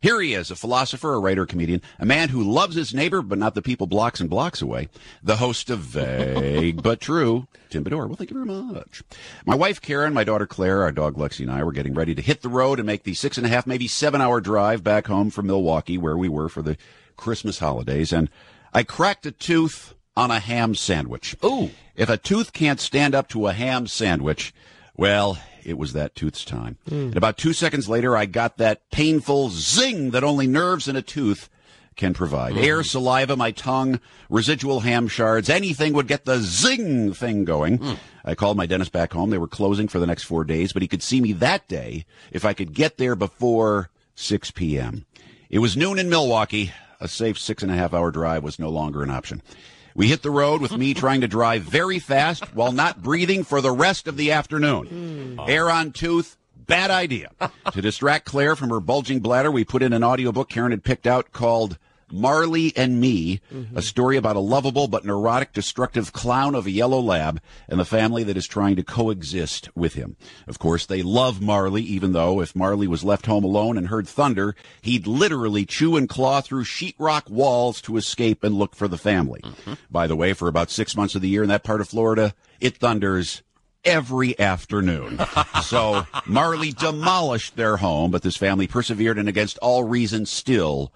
Here he is, a philosopher, a writer, a comedian, a man who loves his neighbor, but not the people blocks and blocks away. The host of Vague But True, Tim Bedore. Well, thank you very much. My wife, Karen, my daughter, Claire, our dog, Lexi, and I were getting ready to hit the road and make the 6.5, maybe 7-hour drive back home from Milwaukee, where we were for the Christmas holidays. And I cracked a tooth on a ham sandwich. Ooh. If a tooth can't stand up to a ham sandwich, well, it was that tooth's time. And about 2 seconds later, I got that painful zing that only nerves in a tooth can provide. Air, saliva, my tongue, residual ham shards, anything would get the zing thing going. I called my dentist back home. They were closing for the next 4 days, but he could see me that day if I could get there before 6 p.m. It was noon in Milwaukee. A safe 6.5-hour drive was no longer an option. We hit the road with me trying to drive very fast while not breathing for the rest of the afternoon. Air on tooth, bad idea. To distract Claire from her bulging bladder, we put in an audiobook Karen had picked out called Marley and Me, a story about a lovable but neurotic, destructive clown of a yellow lab and the family that is trying to coexist with him. Of course, they love Marley, even though if Marley was left home alone and heard thunder, he'd literally chew and claw through sheetrock walls to escape and look for the family. By the way, for about 6 months of the year in that part of Florida, it thunders every afternoon. So Marley demolished their home, but this family persevered and against all reason still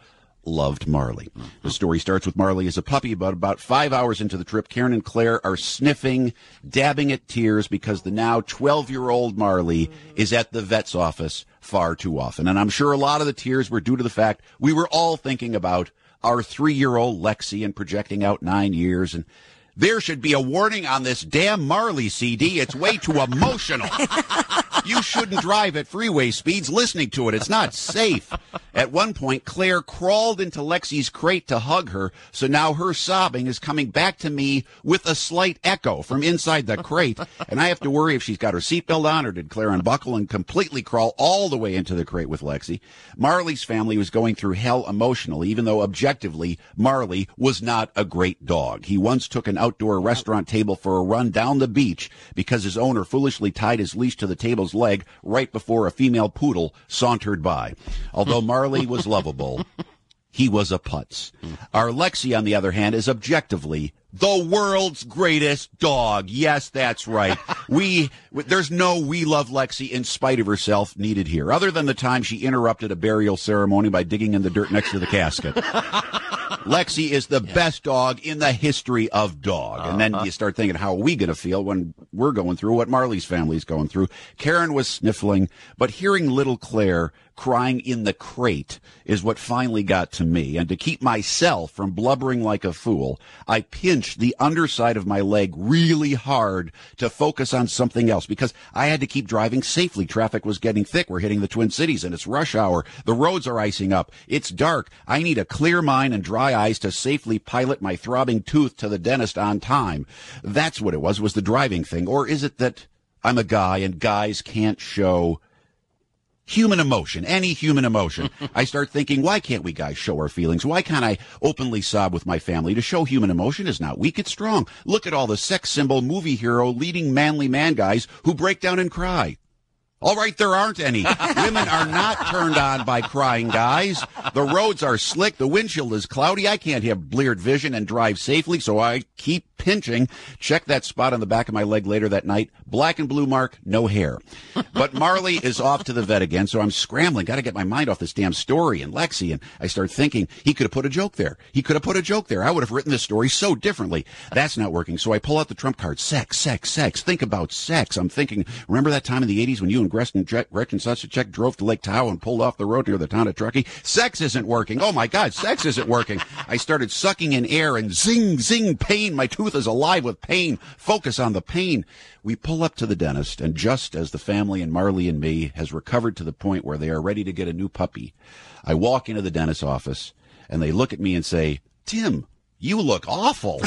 loved Marley. The story starts with Marley as a puppy, but about 5 hours into the trip, Karen and Claire are sniffing, dabbing at tears because the now 12-year-old Marley is at the vet's office far too often. And I'm sure a lot of the tears were due to the fact we were all thinking about our 3-year-old Lexi and projecting out 9 years. And there should be a warning on this damn Marley CD. It's way too emotional. You shouldn't drive at freeway speeds listening to it. It's not safe. At one point, Claire crawled into Lexi's crate to hug her, so now her sobbing is coming back to me with a slight echo from inside the crate, and I have to worry if she's got her seatbelt on or did Claire unbuckle and completely crawl all the way into the crate with Lexi. Marley's family was going through hell emotionally, even though objectively, Marley was not a great dog. He once took an outdoor restaurant table for a run down the beach because his owner foolishly tied his leash to the table's leg right before a female poodle sauntered by. Although Marley was lovable, he was a putz. Our Lexi, on the other hand, is objectively the world's greatest dog. Yes, that's right. There's no "we love Lexi in spite of herself" needed here, other than the time she interrupted a burial ceremony by digging in the dirt next to the casket. Lexi is the best dog in the history of dog. And then you start thinking, how are we going to feel when we're going through what Marley's family's going through? Karen was sniffling, but hearing little Claire crying in the crate is what finally got to me. And to keep myself from blubbering like a fool, I pinched the underside of my leg really hard to focus on something else because I had to keep driving safely. Traffic was getting thick. We're hitting the Twin Cities and it's rush hour. The roads are icing up. It's dark. I need a clear mind and dry eyes to safely pilot my throbbing tooth to the dentist on time. That's what it was the driving thing. Or is it that I'm a guy and guys can't show human emotion, any human emotion? I start thinking, why can't we guys show our feelings? Why can't I openly sob with my family? To show human emotion is not weak, it's strong. Look at all the sex symbol, movie hero, leading manly man guys who break down and cry. All right, there aren't any. Women are not turned on by crying guys. The roads are slick. The windshield is cloudy. I can't have bleared vision and drive safely, so I keep pinching. Check that spot on the back of my leg later that night. Black and blue mark, no hair. But Marley is off to the vet again, so I'm scrambling. Got to get my mind off this damn story and Lexi. And I start thinking, he could have put a joke there. He could have put a joke there. I would have written this story so differently. That's not working. So I pull out the trump card. Sex, sex, sex. Think about sex. I'm thinking, remember that time in the 80s when you and Gretchen Sussachek drove to Lake Tahoe and pulled off the road near the town of Truckee? Sex isn't working. Oh, my God, sex isn't working. I started sucking in air and zing, zing, pain. My tooth is alive with pain. Focus on the pain. We pull up to the dentist, and just as the family and Marley and me has recovered to the point where they are ready to get a new puppy, I walk into the dentist's office, and they look at me and say, "Tim, you look awful."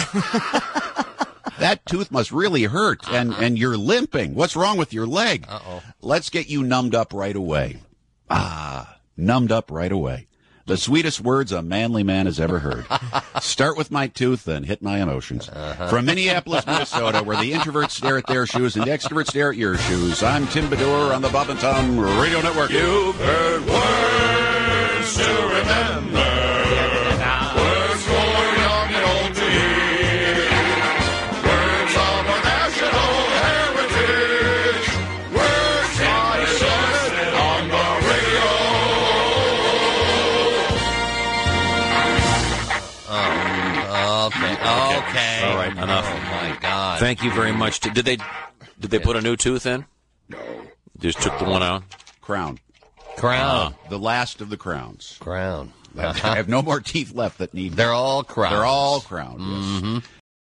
That tooth must really hurt, and you're limping. What's wrong with your leg? Uh-oh. Let's get you numbed up right away. Numbed up right away. The sweetest words a manly man has ever heard. Start with my tooth, then hit my emotions. From Minneapolis, Minnesota, where the introverts stare at their shoes and the extroverts stare at your shoes, I'm Tim Bedore on the Bob and Tom Radio Network. You've heard words Okay. All right, enough. Oh, my God. Thank you very much. Did they put a new tooth in? No. Just took the one out? Crown. The last of the crowns. Crown. I have no more teeth left that need. They're all crowns. They're all crowned, yes. Mm-hmm.